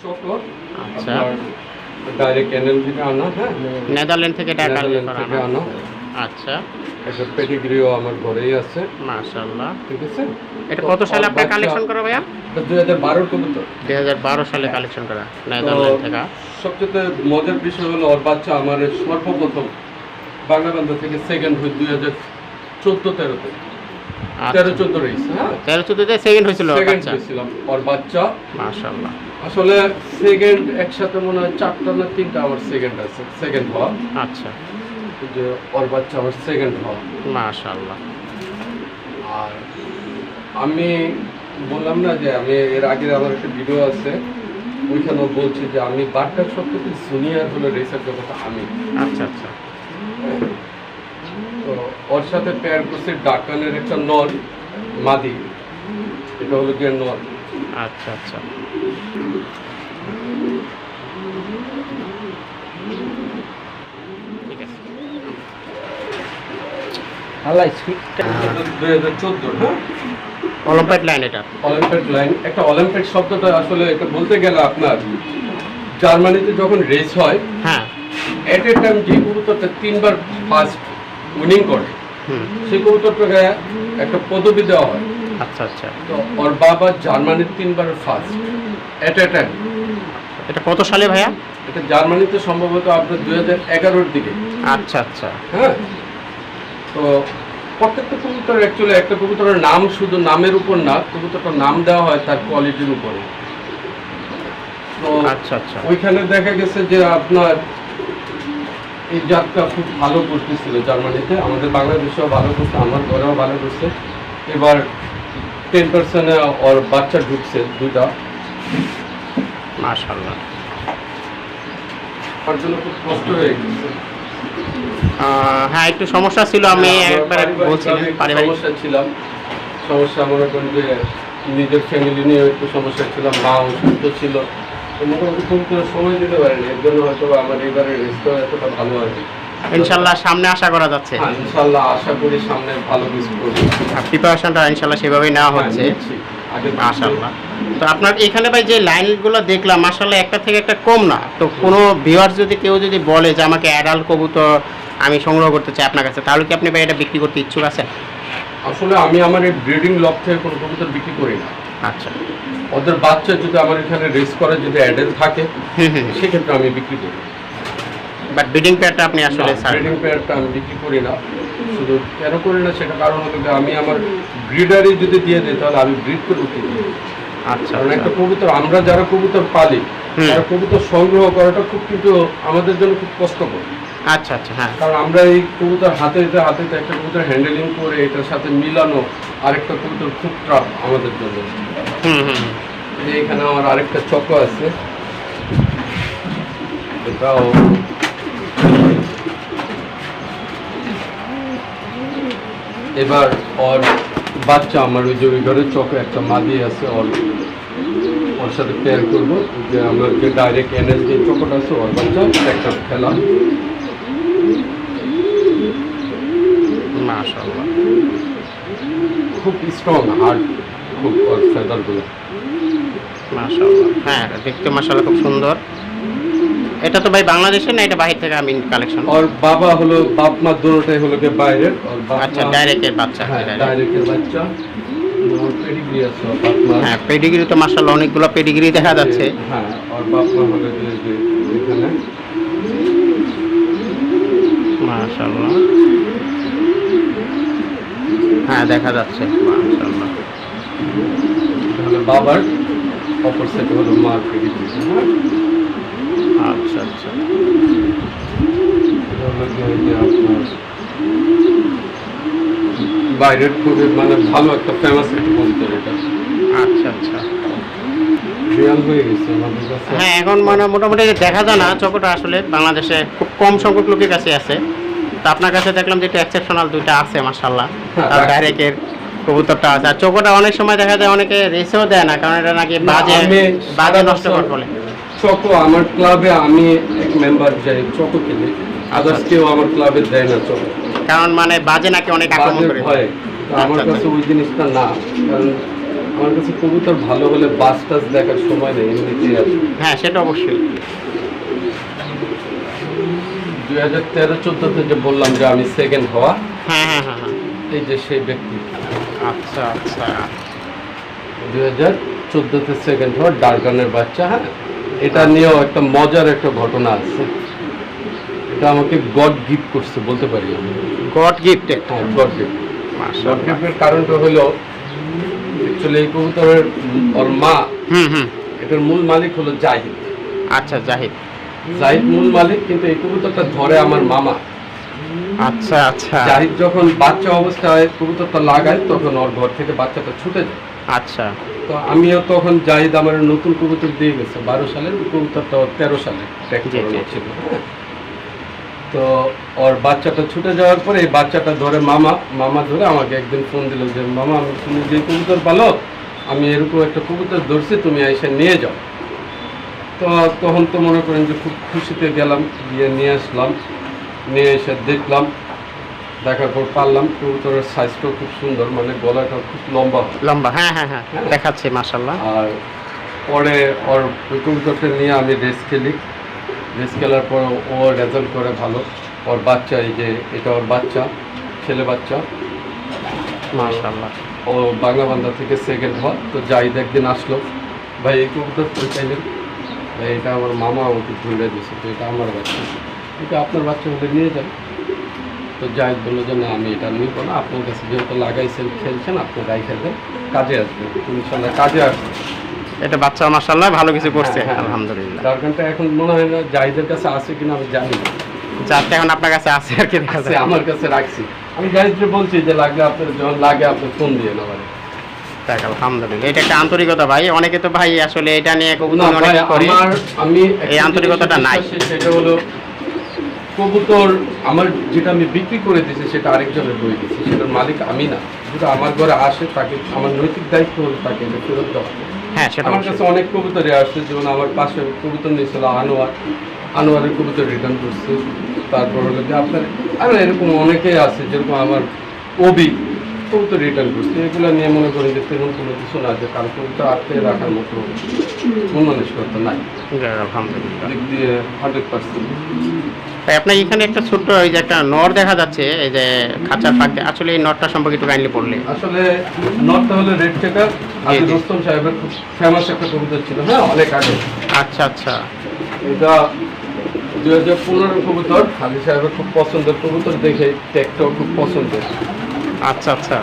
Choco. আচ্ছা। Direct NL থেকে আনা, হ্যাঁ নেদারল্যান্ড থেকে টাকা আনা। আচ্ছা, একটা পেডিগ্রিও আমার ঘরেই আছে, মাশাআল্লাহ। ঠিক আছে। এটা কত সালে আপনি কালেকশন করা ভাইয়া? 2012 কবুতর। 2012 সালে কালেকশন করা নেদারল্যান্ড থেকে। সবচেয়ে মজার বিষয় হলো ওর বাচ্চা আমার সর্বপ্রথম বাংলাবান্ধব থেকে সেকেন্ড হয়ে 2014-13-তে 13-14 রেস, হ্যাঁ 13-14-তে সেকেন্ড হয়েছিল সেকেন্ড বাচ্চা। হয়েছিলাম ওর বাচ্চা। মাশাআল্লাহ। আসলে সেকেন্ড একসাথে মনে হয় 4টা না 3টা আমার সেকেন্ড আছে, সেকেন্ড হওয়া। আচ্ছা, যে ওর বাচ্চা আমার সেকেন্ড হওয়া। মাশাআল্লাহ। আর আমি বললাম না যে আমি এর আগে আমার একটা ভিডিও আছে, ওইখানেও বলছি যে আমি বাট্টার সবথেকে জুনিয়র হলো রেসার জগতে আমি। আচ্ছা আচ্ছা, তো ওর সাথে পেয়ার করছে ডাকানের একটা নর মাদি, এটা হলো গিয়ে নর। আচ্ছা আচ্ছা, ঠিক আছে। আল্লাহ স্পিডটা 2014, হ্যাঁ অলিম্পিক লাইন এটা। Olympic line. একটা অলিম্পিক শব্দটা আসলে এটা বলতে গেলে আপনার জার্মানিতে যখন রেস হয়, হ্যাঁ, এট এ টাইম যে কবুতরটা 3বার ফার্স্ট উইনিং করে হুম, সেই কবুতরটাকে একটা পদবি দেওয়া হয়। আচ্ছা আচ্ছা। তো ওর বাবা জার্মানির 3বার ফার্স্ট এট এ টাইম। এটা কত সালে ভাইয়া? এটা জার্মানিতে সম্ভবত আপনার 2011-র দিকে। আচ্ছা আচ্ছা, হ্যাঁ, তো প্রত্যেকটা কবুতর অ্যাকচুয়ালি একটা কবুতরের নাম শুধু নামের উপর না, কবুতরটার নাম দেওয়া হয় তার কোয়ালিটির উপরে। তো আচ্ছা আচ্ছা, ওইখানে দেখা গেছে যে আপনার এই জাতটা খুব ভালো করতেছিল জার্মানিতে, আমাদের বাংলাদেশেও ভালো করছে, আমার ঘরেও ভালো করছে। এবার 10% ওর বাচ্চা ঢুকছে 2টা। মাশাআল্লাহ। আমার জন্য খুব কষ্ট হয়ে গেছে। হ্যাঁ, একটু সমস্যা ছিল, আমি একবার বলছিলাম পারিবারিক সমস্যা ছিলাম, সমস্যা মনে করেন যে নিজের ফ্যামিলি নিয়ে একটু সমস্যা ছিলাম, মা অসুস্থ ছিল, তো মোটামুটি খুব সময় দিতে পারিনি। এর জন্য হয়তো আমার এবারে রেস্টও এতটা ভালো হয়নি। ইনশাআল্লাহ সামনে আশা করা যাচ্ছে। হ্যাঁ ইনশাআল্লাহ আশা করি সামনে ভালো কিছু করবো। আর প্রিপারেশনটা ইনশাআল্লাহ সেভাবেই নেওয়া হচ্ছে। মাশাআল্লাহ। তো আপনার এখানে ভাই যে লাইনগুলো দেখলাম মাশাআল্লাহ একটা থেকে একটা কম না। তো কোনো ভিউয়ার যদি কেউ যদি বলে যে আমাকে অ্যাডাল্ট কবুতর আমি সংগ্রহ করতে চাই আপনার কাছে, তাহলে কি আপনি ভাই এটা বিক্রি করতে ইচ্ছুক আছেন? আসলে আমি আমার এই ব্রিডিং লব থেকে কোনো কবুতর বিক্রি করি না। আচ্ছা, ওদের বাচ্চা যদি আমার এখানে রেস করে যদি অ্যাডাল্ট থাকে সেক্ষেত্রে আমি বিক্রি করি। বাট ব্রিডিং পেয়ারটা আপনি আসলে ব্রিডিং পেয়ারটা আমি বিক্রি করি না। শুধু কেন করি না সেটা কারণ হলো যে আমি আমার ব্রিডারই যদি দিয়ে দিই তাহলে আমি ব্রিড করে উঠি। আচ্ছা, কারণ একটা কবুতর আমরা যারা কবুতর পালি তারা কবুতর সংগ্রহ করাটা খুব কিন্তু আমাদের জন্য খুব কষ্টকর। আচ্ছা আচ্ছা, হ্যাঁ, কারণ আমরা এই কবুতর হাতে একটা কবুতর হ্যান্ডেলিং করে এটার সাথে মিলানো আরেকটা কবুতর খুব ট্রাফ আমাদের জন্য। হুম হুম, এখানে আমার আরেকটা চক্র আছে, এটাও এবার ওর বাচ্চা আমার ওই যে ওই ঘরের চক্র একটা মাদি আছে, ওর সাথে পেয়ার করবো। যে আমার যে ডাইরেক্ট এনএস যে চক্রটা আছে ওর বাচ্চা একটা খেলা। মাশাআল্লাহ, খুব স্ট্রং হার্ড, খুব ওর ফেদারগুলো মাশাআল্লাহ। হ্যাঁ, দেখতে মাশাআল্লাহ খুব সুন্দর। এটা তো ভাই বাংলাদেশের না, এটা বাইরে থেকে আমি কালেকশন? ওর বাবা হলো বাপ মা দুটোটাই হলো কি বাইরের। ওর বাপ আচ্ছা, ডাইরেক্টের বাচ্চা। হ্যাঁ ডাইরেক্টের বাচ্চা। পেডিগ্রি আছে ওর বাপ মা। হ্যাঁ, পেডিগ্রি তো মাশাআল্লাহ অনেকগুলো পেডিগ্রি দেখা যাচ্ছে। হ্যাঁ, ওর বাপ মা হলো যে এখানে মাশাআল্লাহ। হ্যাঁ, দেখা যাচ্ছে মাশাআল্লাহ। তাহলে বাবার অপর সাইড হলো মার পেডিগ্রি। আচ্ছা আচ্ছা, আপনার বাইরের খুবই মানে ভালো একটা ফেমাস একটা কবুতর এটা। আচ্ছা আচ্ছা, রিয়াল হয়ে গেছে আমাদের কাছে। হ্যাঁ, এখন মানে মোটামুটি দেখা যায় না চকোটা, আসলে বাংলাদেশে খুব কম সংখ্যক লোকের কাছে আছে। তো আপনার কাছে দেখলাম যে একটু এক্সেপশনাল দুইটা আছে মাশাআল্লাহ। আর ডাইরেক্টের কবুতরটা আছে। আর চকোটা অনেক সময় দেখা যায় অনেকে রেসেও দেয় না, কারণ এটা নাকি বাজে নষ্ট করে বলে। চকো আমার ক্লাবে আমি এক মেম্বার যাই চকো খেলে, আদার্স কেউ আমার ক্লাবে দেয় না চকো, কারণ মানে বাজে নাকি অনেক আক্রমণ করে। হয়। আমার কাছে ওই জিনিসটা না, কারণ আমার কাছে কবুতর ভালো হলে বাস টাস দেখার সময় নেই, এমনিতেই আসে। হ্যাঁ সেটা অবশ্যই। 2013-14 যে বললাম যে আমি সেকেন্ড হওয়া, হ্যাঁ হ্যাঁ হ্যাঁ হ্যাঁ। এই যে সেই ব্যক্তি। আচ্ছা আচ্ছা 2014-তে সেকেন্ড হওয়া ডারগানের বাচ্চা। হ্যাঁ, এটা নিয়েও একটা মজার একটা ঘটনা আছে। এটা আমাকে গড গিফট করছে বলতে পারি আমি। God gifted. হ্যাঁ, গড গিফট। গড মাশাআল্লাহ। গিফটের কারণটা হলো অ্যাকচুয়ালি এই কবুতরের ওর মা, হুম। এটার মূল মালিক হলো জাহিদ। আচ্ছা জাহিদ। জাহিদ মূল মালিক, কিন্তু এই কবুতরটা ধরে আমার মামা। আচ্ছা আচ্ছা জাহিদ যখন বাচ্চা অবস্থায় কবুতরটা লাগায় তখন ওর ঘর থেকে বাচ্চাটা ছুটে যায়। আচ্ছা তো আমিও তখন জাহিদ আমার নতুন কবুতর দিয়ে গেছে 12 সালের, কবুতরটা 13 সালে ট্যাগ জি, করানো জি। ছিল। হ্যাঁ। তো ওর বাচ্চাটা ছুটে যাওয়ার পরে এই বাচ্চাটা ধরে মামা ধরে আমাকে একদিন ফোন দিল যে মামা, আমি তুমি যে কবুতর পালো, আমি এরকম একটা কবুতর ধরছি, তুমি এসে নিয়ে যাও। তো তখন তো মনে করেন যে খুব খুশিতে গেলাম, গিয়ে নিয়ে আসলাম, নিয়ে এসে দেখলাম, দেখার পর পারলাম কবুতরের সাইজটাও খুব সুন্দর, মানে গলাটা খুব লম্বা হয়। লম্বা, হ্যাঁ হ্যাঁ হ্যাঁ দেখাচ্ছে মাশাআল্লাহ। আর পরে ওর ওই কবুতরটা নিয়ে আমি রেস খেলি, রেস খেলার পর ও রেজাল্ট করে ভালো। ওর বাচ্চা, এই যে এটা ওর বাচ্চা, ছেলে বাচ্চা, মাশাআল্লাহ। ও বাংলাবান্ধা থেকে সেকেন্ড হওয়া। তো জাহিদ একদিন আসলো, ভাই এই কবুতর কই চাইলেন, ভাই এটা আমার মামা আমাকে ধরে দিয়েছে, তো এটা আমার বাচ্চা, এটা আপনার বাচ্চা হলে নিয়ে যান। তো জাহিদ বললো যে না, আমি এটা নিব না, আপনার কাছে যেহেতু লাগাইছেন খেলছেন, আপনি রাইখে দেন, কাজে আসবে ইনশাল্লাহ, কাজে আসবে। এটা বাচ্চা মাশাআল্লাহ ভালো কিছু করছে, হ্যাঁ, হ্যাঁ। আলহামদুলিল্লাহ। ডারগানটা এখন মনে হয় না জাহিদের কাছে আছে কিনা আমি জানি না, যাতে এখন আপনার কাছে আছে আর কি, দেখা আছে যায়। আমার কাছে রাখছি। আমি জাহিদকে বলছি যে লাগলে আপনার, যখন লাগে আপনি ফোন দিয়ে নেবেন। দেখ আলহামদুলিল্লাহ, এটা একটা আন্তরিকতা ভাই। অনেকে তো ভাই আসলে এটা নিয়ে না কবুতর ভাই, অনেক করে, আমি এই আন্তরিকতাটা নাই। সেটা হলো কবুতর আমার যেটা আমি বিক্রি করে দিয়েছি সেটা আরেকজনের বই দিয়েছি, সেটার মালিক আমি না। যেটা আমার ঘরে আসে তাকে আমার নৈতিক দায়িত্ব হলো তাকে এটা ফেরত দেওয়া। হ্যাঁ সেটা আমার অবশ্যই। কাছে অনেক কবুতরে আসছে, যেমন আমার পাশে কবুতর নিয়েছিল আনোয়ারের কবুতর রিটার্ন করছে। তারপর হলো যে আপনার আর এরকম অনেকেই আছে, যেরকম আমার কবুতর রিটার্ন করছে। এগুলো নিয়ে মনে করেন যে তেমন কোনো কিছু না, যে কারো কবুতর আটকে রাখার মতো মন মানসিকতা নাই, যাক, আলহামদুলিল্লাহ। দিক দিয়ে 100%। তাই আপনার এখানে একটা ছোট্ট এই যে একটা নর দেখা যাচ্ছে, এই যে খাঁচার ফাঁক দিয়ে, আসলে এই নরটা সম্পর্কে একটু কাইন্ডলি বললে। আসলে নটটা হলো রেড চেকার, আদি জি। রুস্তম সাহেবের খুব ফেমাস একটা কবুতর ছিল, হ্যাঁ, অনেক আগে। আচ্ছা আচ্ছা এটা 2015 কবুতর, আদি সাহেবের খুব পছন্দের কবুতর, দেখে ট্যাগটাও খুব পছন্দের। আচ্ছা আচ্ছা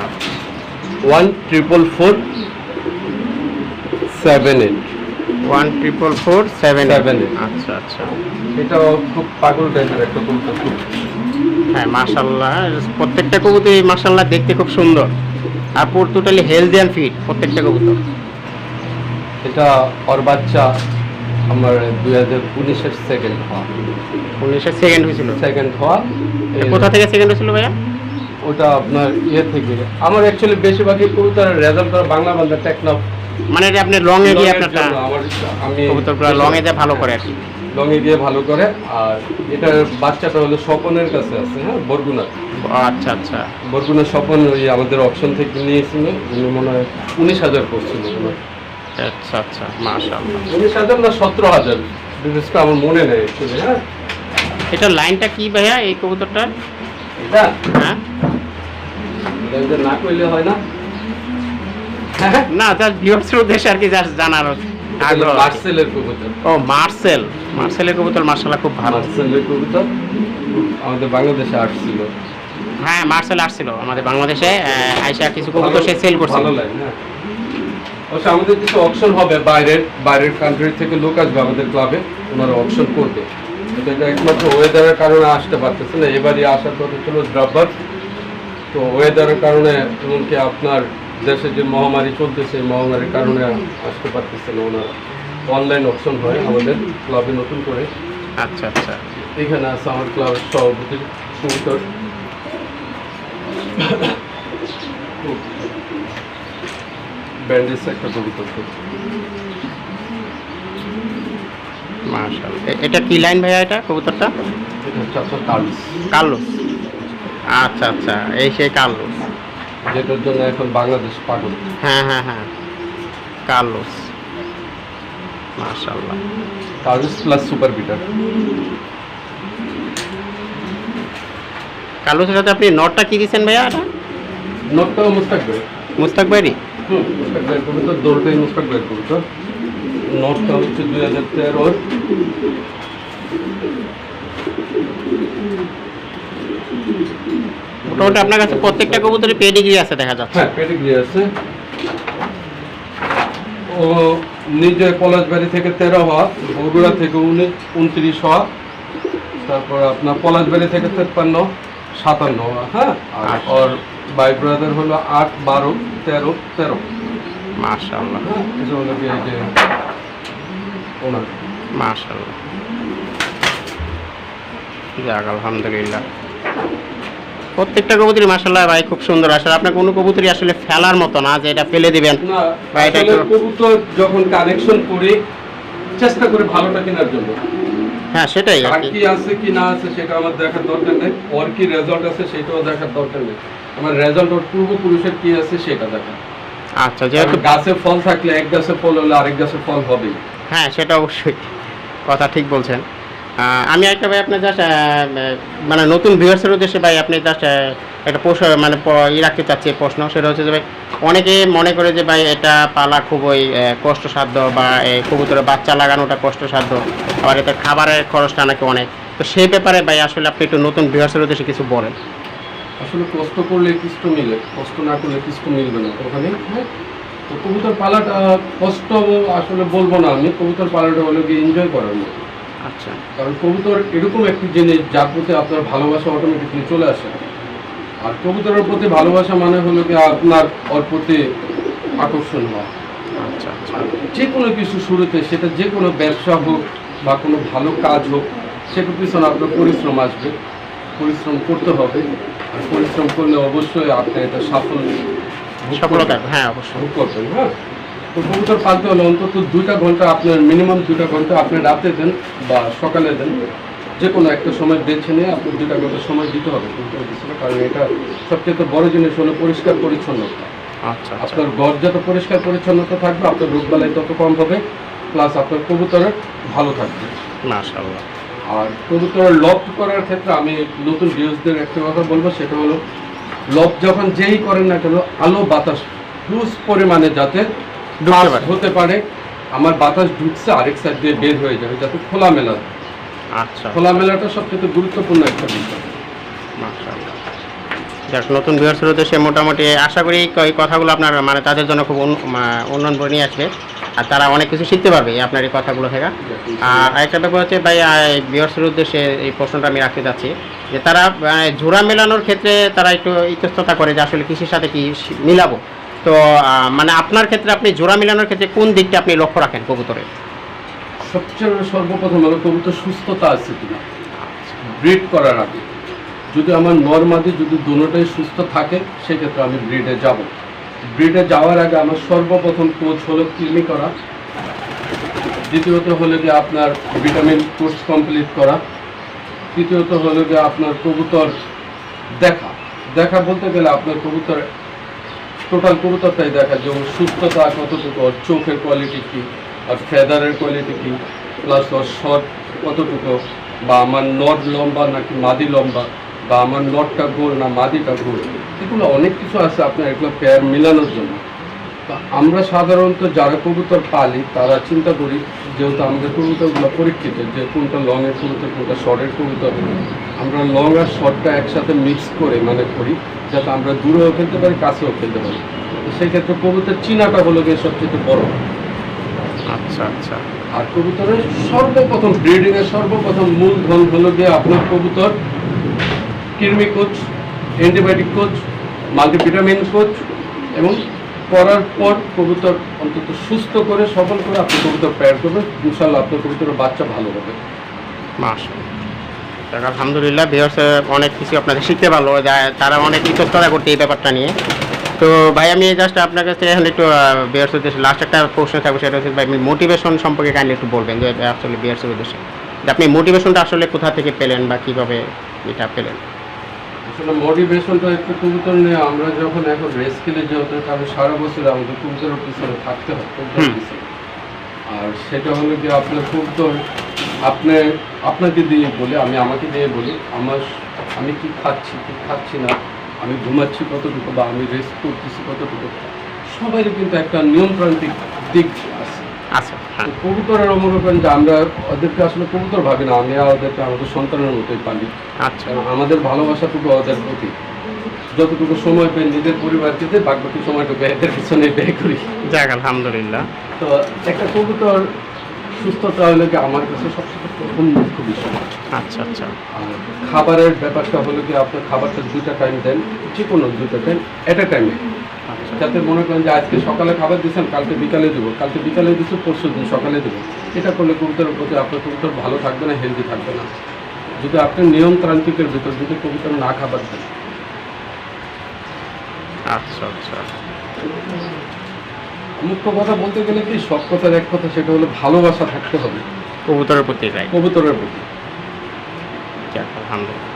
14447 14447। আচ্ছা আচ্ছা এটাও খুব পাগল টাইপের একটা কবুতর। হ্যাঁ মাশাআল্লাহ, প্রত্যেকটা কবুতরই মাশাআল্লাহ দেখতে খুব সুন্দর, আর পুরো টোটালি হেলদি অ্যান্ড ফিট প্রত্যেকটা কবুতর। এটা ওর বাচ্চা আমার 2019-এর সেকেন্ড হওয়া। 19 সেকেন্ড হয়েছিল। সেকেন্ড হওয়া কোথা থেকে সেকেন্ড হয়েছিল ভাইয়া? ওটা আপনার থেকে। আমার অ্যাকচুয়ালি বেশিরভাগই কবুতর রেজাল্ট করা বাংলা বান্ধা টেকনাফ। মানে এটা আপনি লং এ গিয়ে আপনারটা আমি কবুতরগুলো লং এ দিয়ে ভালো করে আর কি। লঙে গিয়ে ভালো করে। আর এটার বাচ্চাটা হলো স্বপনের কাছে আছে, হ্যাঁ, বরগুনা। আচ্ছা আচ্ছা বরগুনা স্বপন ওই আমাদের অপশন থেকে নিয়েছিল, উনি মনে হয় 19,000 পড়ছিল মনে হয়। আচ্ছা আচ্ছা মাশাআল্লাহ। 19,000 না 17,000, বিশেষটা আমার মনে নেই actually, হ্যাঁ। এটা লাইনটা কি ভাইয়া এই কবুতরটা? এটা হ্যাঁ এটা না কইলে হয় না। হ্যাঁ, না, জাস্ট ভিউয়ার্সের উদ্দেশ্যে আর কি, জাস্ট জানার আগ্রহ। মার্সেলের কবুতর। ও মার্সেলের কবুতর মাশাআল্লাহ খুব ভালো। মার্সেলের কবুতর আমাদের বাংলাদেশে আসছিল। হ্যাঁ মার্সেল আসছিল আমাদের বাংলাদেশে, আইসা কিছু কবুতর সে সেল করছে। ভালো লাগে, হ্যাঁ। অবশ্য আমাদের কিছু অপশন হবে, বাইরের কান্ট্রি থেকে লোক আসবে আমাদের ক্লাবে, ওনারা অপশন করবে। কিন্তু এটা একমাত্র ওয়েদারের কারণে আসতে পারতেছে না। এবারই আসার কথা ছিল ড্রাইভার, তো ওয়েদারের কারণে, এমনকি আপনার দেশে যে মহামারী চলতেছে, এই মহামারীর কারণে আসতে পারতেছে না ওনারা। অনলাইন অপশন হয় আমাদের ক্লাবে নতুন করে। আচ্ছা আচ্ছা এখানে আছে আমার ক্লাবের সভাপতির কবুতর। ব্যান্ডেজ একটা কবুতর। মাশাআল্লাহ। এটা কি লাইন ভাইয়া এটা কবুতরটা? এটা হচ্ছে আপনার কার্লস, কার্লোস। আচ্ছা আচ্ছা এই সেই কার্লোস। যেটার জন্য এখন বাংলাদেশ পাগল। হ্যাঁ হ্যাঁ হ্যাঁ কার্লোস, মাশাআল্লাহ। Carlos plus super bitter. কার্লোসের সাথে আপনি নটটা কি দিচ্ছেন ভাইয়া? এটা নটটাও মুস্তাক ভাই। মুস্তাক ভাইরি? মুস্তাক ভাই কবুতর, দৌড়টাই মুস্তাক ভাই কবুতর। নটটা হচ্ছে 2013। মোটামুটি আপনার কাছে প্রত্যেকটা কবুতরের পেডিগ্রি আছে দেখা যাচ্ছে। হ্যাঁ, পেডিগ্রি আছে। ও নিজে পলাশবাড়ি থেকে 13 হওয়া, বগুড়া থেকে 29 হওয়া, তারপর আপনার পলাশবাড়ি থেকে 53, 57 হওয়া। হ্যাঁ, আর ওর বাই ব্রাদার হলো 8, 12, 13, 13। মাশাআল্লাহ, হ্যাঁ, এটা হলো কি এই যে ওনার। মাশাআল্লাহ, যাক আলহামদুলিল্লাহ। প্রত্যেকটা কবুতরই মাশাআল্লাহ ভাই খুব সুন্দর। আসলে আপনার কোনো কবুতরই আসলে ফেলার মতো না যে এটা ফেলে দিবেন। না, বা এটা আসলে একটু- কবুতর যখন কানেকশন করি চেষ্টা করি ভালোটা কেনার জন্য। হ্যাঁ সেটাই আর আর কি। কি আছে কি না আছে সেটা আমার দেখার দরকার নেই, ওর কি রেজাল্ট আছে সেটাও দেখার দরকার নেই। আমার রেজাল্ট ওর পূর্বপুরুষের কি আছে সেটা দেখা। আচ্ছা, যেহেতু গাছে ফল থাকলে এক গাছে ফল হলে আরেক গাছে ফল হবেই। হ্যাঁ সেটা অবশ্যই কথা ঠিক বলছেন। আমি একটা ভাই আপনার জাস্ট মানে নতুন ভিউয়ার্সের উদ্দেশ্যে ভাই আপনি জাস্ট একটা মানে রাখতে চাচ্ছি প্রশ্ন, সেটা হচ্ছে যে ভাই অনেকে মনে করে যে ভাই এটা পালা খুবই কষ্টসাধ্য বা এই কবুতরের বাচ্চা লাগানোটা কষ্টসাধ্য, আবার এতে খাবারের খরচটা নাকি অনেক। তো সেই ব্যাপারে ভাই আসলে আপনি একটু নতুন ভিউয়ার্সের উদ্দেশ্যে কিছু বলেন। আসলে কষ্ট করলে কিছু মিলে, কষ্ট না করলে কিছু মিলবে না ওখানে। হ্যাঁ, তো কবুতর পালাটা কষ্ট আসলে বলবো না আমি, কবুতর পালাটা হলো গিয়ে এনজয় করার মতো। আচ্ছা, কারণ কবুতর এরকম একটি জিনিস যার প্রতি আপনার ভালোবাসা অটোমেটিকলি চলে আসে। আর কবুতরের প্রতি ভালোবাসা মানে হলো কি আপনার ওর প্রতি আকর্ষণ হওয়া। আচ্ছা, আচ্ছা, যে কোনো কিছু শুরুতে, সেটা যে কোনো ব্যবসা হোক বা কোনো ভালো কাজ হোক, সেটার পিছনে আপনার পরিশ্রম আসবে, পরিশ্রম করতে হবে। আর পরিশ্রম করলে অবশ্যই আপনি এটা সফলতা, হ্যাঁ অবশ্যই। ভোগ করবেন। হ্যাঁ, তো কবুতর পালতে হলে অন্তত 2টা ঘন্টা আপনার, মিনিমাম 2টা ঘন্টা আপনি রাতে দেন বা সকালে দেন, যে কোনো একটা সময় বেছে নিয়ে আপনি 2টা ঘন্টা সময় দিতে হবে কবুতরের পিছনে। কারণ এটা সবচেয়ে বড় জিনিস হলো পরিষ্কার পরিচ্ছন্নতা। আচ্ছা, আচ্ছা, আপনার ঘর যত পরিষ্কার পরিচ্ছন্নতা থাকবে, আপনার রোগবালাই তত কম হবে, প্লাস আপনার কবুতরের ভালো থাকবে। মাশাআল্লাহ। আর কবুতরের লব করার ক্ষেত্রে আমি নতুন ভিউজদের একটা কথা বলবো, সেটা হলো লব যখন যেই করেন না কেন, আলো বাতাস হিউজ পরিমাণে যাতে ঢুকতে পারে। হতে পারে। আমার বাতাস ঢুকছে আরেক সাইড দিয়ে বের হয়ে যাবে, যাতে খোলামেলা। আচ্ছা, খোলামেলাটা সবচেয়ে গুরুত্বপূর্ণ একটা বিষয়। মাশাআল্লাহ। যাক, নতুন ভিউয়ার্সের উদ্দেশ্যে মোটামুটি আশা করি এই কথাগুলো আপনার মানে তাদের জন্য খুব উন্নয়ন বয়ে নিয়ে আসবে, আর তারা অনেক কিছু শিখতে পারবে আপনার এই কথাগুলো থেকে। আর আরেকটা ব্যাপার হচ্ছে ভাই, ভিউয়ার্সের উদ্দেশ্যে এই প্রশ্নটা আমি রাখতে চাচ্ছি যে তারা জোড়া মেলানোর ক্ষেত্রে তারা একটু ইতস্ততা করে যে আসলে কৃষির সাথে কি মিলাবো। তো মানে আপনার ক্ষেত্রে আপনি জোড়া মেলানোর ক্ষেত্রে কোন দিকটা আপনি লক্ষ্য রাখেন কবুতরের? সবচেয়ে সর্বপ্রথম হলো কবুতর সুস্থতা আছে কিনা ব্রিড করার আগে। যদি আমার নরমাদি যদি দুটোটাই সুস্থ থাকে, সেক্ষেত্রে আমি ব্রিডে যাব। ব্রিডে যাওয়ার আগে আমার সর্বপ্রথম কোচ হলো কৃমি করা, দ্বিতীয়ত হলো গিয়ে আপনার ভিটামিন কোর্স কমপ্লিট করা, তৃতীয়ত হলো গিয়ে আপনার কবুতর দেখা বলতে গেলে আপনার কবুতর টোটাল কবুতরটাই দেখা, যে ওর সুস্থতা কতটুকু, ওর চোখের কোয়ালিটি কী, আর ফেদারের কোয়ালিটি কী, প্লাস ওর শর্ট কতটুকু, বা আমার নট লম্বা নাকি মাদি লম্বা, বা আমার নটটা গোল না মাদিটা গোল, এগুলো অনেক কিছু আছে আপনার এগুলো পেয়ার মিলানোর জন্য। তা আমরা সাধারণত যারা কবুতর পালি তারা চিন্তা করি, যেহেতু আমাদের কবুতরগুলো পরীক্ষিত, যে কোনটা লংয়ের কবুতর কোনটা শর্টের কবুতর, আমরা লং আর শর্টটা একসাথে মিক্স করে মানে করি, যাতে আমরা দূরেও খেলতে পারি কাছেও খেলতে পারি। তো সেক্ষেত্রে কবুতর চিনাটা হলো গিয়ে সবচেয়ে বড়। আচ্ছা, আচ্ছা, আর কবুতরের সর্বপ্রথম ব্রিডিংয়ের সর্বপ্রথম মূলধন হলো গিয়ে আপনার কবুতর কৃমি coach, antibiotic coach, multivitamin coach, এবং করার পর কবুতর অন্তত সুস্থ করে সফল করে আপনি কবুতর পেয়ার করবেন, ইনশাল্লাহ আপনার কবুতরের বাচ্চা ভালো হবে। মাশাআল্লাহ। যাক, আলহামদুলিল্লাহ, ভিউয়ার্স অনেক কিছু আপনাদের শিখতে পারলো, তারা অনেক ইতস্ততা করতে এই ব্যাপারটা নিয়ে। তো ভাই আমি জাস্ট আপনার কাছে এখন একটু ভিউয়ার্সের উদ্দেশ্যে লাস্ট একটা প্রশ্ন থাকবে, সেটা হচ্ছে ভাই মোটিভেশন সম্পর্কে কাইন্ডলি একটু বলবেন, যে আসলে ভিউয়ার্সের উদ্দেশ্যে যে আপনি মোটিভেশনটা আসলে কোথা থেকে পেলেন বা কীভাবে এটা পেলেন? আসলে মোটিভেশনটা একটু কবুতর নিয়ে আমরা যখন এখন রেস খেলে যেহেতু কারণ সারা বছর আমাদের কবুতরের পিছনে থাকতে হয় কবুতরের পিছনে। আর সেটা হলো কি আপনার কবুতর আপনাকে দিয়ে বলি, আমি আমাকে দিয়ে বলি আমি কি খাচ্ছি না, আমি ঘুমাচ্ছি কতটুকু বা আমি রেস্ট করতেছি কতটুকু, সবারই কিন্তু একটা নিয়ন্ত্রণিক দিক আছে। আচ্ছা, হ্যাঁ, কবুতরের মনে করেন যে আমরা ওদেরকে আসলে কবুতর ভাবি না, আমরা ওদেরকে আমাদের সন্তানের মতোই পালি। আচ্ছা, কারণ আমাদের ভালোবাসাটুকু ওদের প্রতি, যতটুকু সময় পাই নিজের পরিবারকে দিয়ে বাকি সময়টুকু এদের পিছনে ব্যয় করি। যাক আলহামদুলিল্লাহ। তো একটা কবুতর সুস্থতা হলে কি আমার কাছে সবচেয়ে প্রথম মুখ্য বিষয়। আচ্ছা আচ্ছা, আর খাবারের ব্যাপারটা হলো কি আপনার খাবারটা 2টা টাইম দেন, যে কোনো 2টা টাইম এট এ টাইমে, যাতে মনে করেন যে আজকে সকালে খাবার দিচ্ছেন কালকে বিকালে দেবো, কালকে বিকালে দিচ্ছি পরশু দিন সকালে দেবো। এটা করলে কবুতরের প্রতি আপনার কবুতর ভালো থাকবে না, হেলদি থাকবে না। যদি আপনি নিয়মতান্ত্রিকের ভিতর যদি কবুতর না খাবার দেন। আচ্ছা আচ্ছা, মুখ্য কথা বলতে গেলে কি সব কথার এক কথা, সেটা হলো ভালোবাসা থাকতে হবে কবুতরের প্রতি রাই। কবুতরের প্রতি। যাক আলহামদুলিল্লাহ।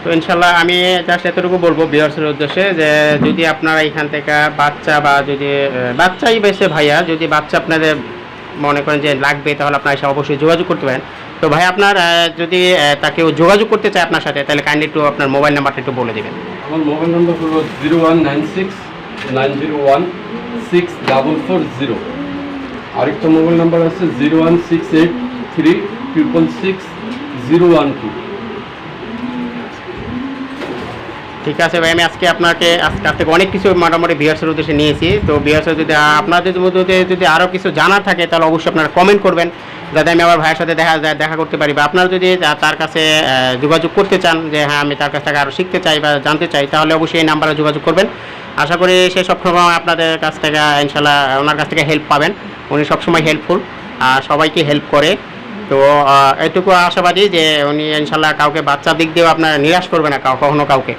তো ইনশাল্লাহ আমি জাস্ট এতটুকু বলবো ভিউয়ার্সের উদ্দেশ্যে যে যদি আপনারা এখান থেকে বাচ্চা বা যদি বাচ্চাই বেশি ভাইয়া, যদি বাচ্চা আপনাদের মনে করেন যে লাগবে তাহলে আপনারা এসে অবশ্যই যোগাযোগ করতে পারেন। তো ভাই আপনার যদি তাকে যোগাযোগ করতে চায় আপনার সাথে, তাহলে কাইন্ডলি একটু আপনার মোবাইল নাম্বারটা একটু বলে দেবেন। আমার মোবাইল নাম্বার হলো 01969016440। আরেকটা মোবাইল নাম্বার আছে 01683666012। ঠিক আছে ভাই, আমি আজকে আপনাকে আজকে থেকে অনেক কিছু মোটামুটি ভিউয়ার্সের উদ্দেশ্যে নিয়েছি। তো ভিউয়ার্সের যদি আপনাদের মধ্যে যদি আরও কিছু জানার থাকে তাহলে অবশ্যই আপনারা কমেন্ট করবেন, যাতে আমি আমার ভাইয়ের সাথে দেখা করতে পারি। বা আপনারা যদি তার কাছে যোগাযোগ করতে চান যে হ্যাঁ আমি তার কাছ থেকে আরও শিখতে চাই বা জানতে চাই, তাহলে অবশ্যই এই নাম্বারে যোগাযোগ করবেন। আশা করি সে সবসময় আপনাদের কাছ থেকে ইনশাল্লাহ ওনার কাছ থেকে হেল্প পাবেন। উনি সবসময় হেল্পফুল আর সবাইকে হেল্প করে। তো এটুকু আশাবাদী যে উনি ইনশাল্লাহ কাউকে বাচ্চার দিক দিয়েও আপনার নিরাশ করবে না কখনো কাউকে।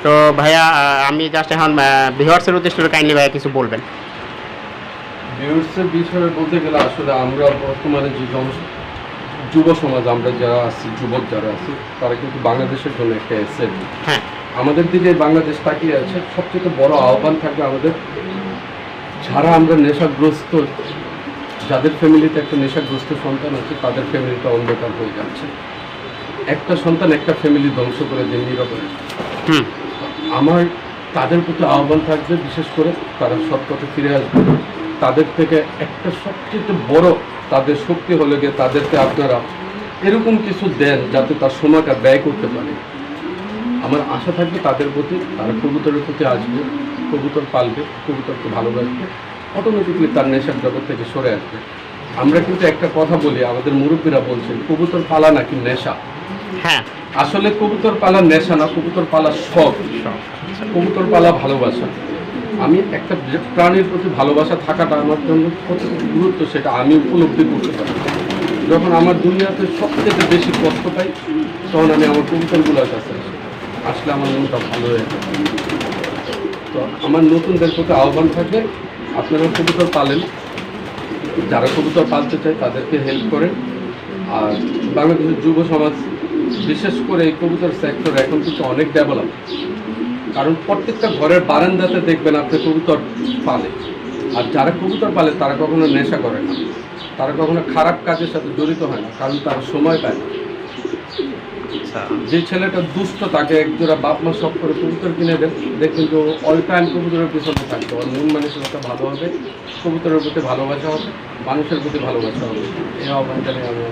তো ভাইয়া আমি জাস্ট এখন ভিউয়ার্সের উদ্দেশ্যে কাইন্ডলি ভাইয়া কিছু বলবেন। ভিউয়ার্সের বিষয়ে বলতে গেলে আসলে আমরা বর্তমানে যে যুব সমাজ আমরা যারা আছি, যুবক যারা আছি, তারা কিন্তু বাংলাদেশের জন্য একটা এসেট। হ্যাঁ, আমাদের দিকে বাংলাদেশ তাকিয়ে আছে। সবচেয়ে বড় আহ্বান থাকবে আমাদের, যারা আমরা নেশাগ্রস্ত, যাদের ফ্যামিলিতে একটা নেশাগ্রস্ত সন্তান আছে, তাদের ফ্যামিলিটা অন্ধকার হয়ে যাচ্ছে। একটা সন্তান একটা ফ্যামিলি ধ্বংস করে দেন নীরবে। আমার তাদের প্রতি আহ্বান থাকবে, বিশেষ করে তারা সৎ পথে ফিরে আসবে। তাদের থেকে একটা সবচেয়ে বড় তাদের শক্তি হলে গিয়ে তাদেরকে আপনারা এরকম কিছু দেন যাতে তার সময়টা ব্যয় করতে পারে। আমার আশা থাকবে তাদের প্রতি, তারা কবুতরের প্রতি আসবে, কবুতর পালবে, কবুতরকে ভালোবাসবে, অটোমেটিকলি তার নেশার জগৎ থেকে সরে আসবে। আমরা কিন্তু একটা কথা বলি, আমাদের মুরব্বীরা বলছেন কবুতর পালা নাকি নেশা। হ্যাঁ, আসলে কবুতর পালা নেশা না, কবুতর পালা শখ, কবুতর পালা ভালোবাসা। আমি একটা প্রাণীর প্রতি ভালোবাসা থাকাটা আমার জন্য কতটুকু গুরুত্ব সেটা আমি উপলব্ধি করতে পারি। যখন আমার দুনিয়াতে সবথেকে বেশি কষ্ট পাই তখন আমি আমার কবুতরগুলোর কাছে আসলে আমার মনটা ভালো হয়ে যায়। তো আমার নতুনদের প্রতি আহ্বান থাকবে, আপনারা কবুতর পালেন, যারা কবুতর পালতে চায় তাদেরকে হেল্প করেন। আর বাংলাদেশের যুব সমাজ বিশেষ করে এই কবুতর সেক্টর এখন কিন্তু অনেক ডেভেলপ। কারণ প্রত্যেকটা ঘরের বারান্দাতে দেখবেন আপনি কবুতর পালে। আর যারা কবুতর পালে তারা কখনো নেশা করে না, তারা কখনো খারাপ কাজের সাথে জড়িত হয় না, কারণ তারা সময় পায় না। যে ছেলেটা দুষ্ট তাকে একজোড়া বাপ মা সব করে কবুতর কিনে দেন, দেখবেন যে অল টাইম কবুতরের পিছনে থাকবে। ওর মন মানসিকতা ভালো হবে, কবুতরের প্রতি ভালোবাসা হবে, মানুষের প্রতি ভালোবাসা হবে। এই আহ্বান জানিয়ে আমি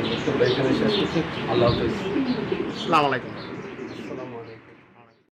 এখানে শেষ করছি। আল্লাহ হাফেজ। আসসালামু আলাইকুম।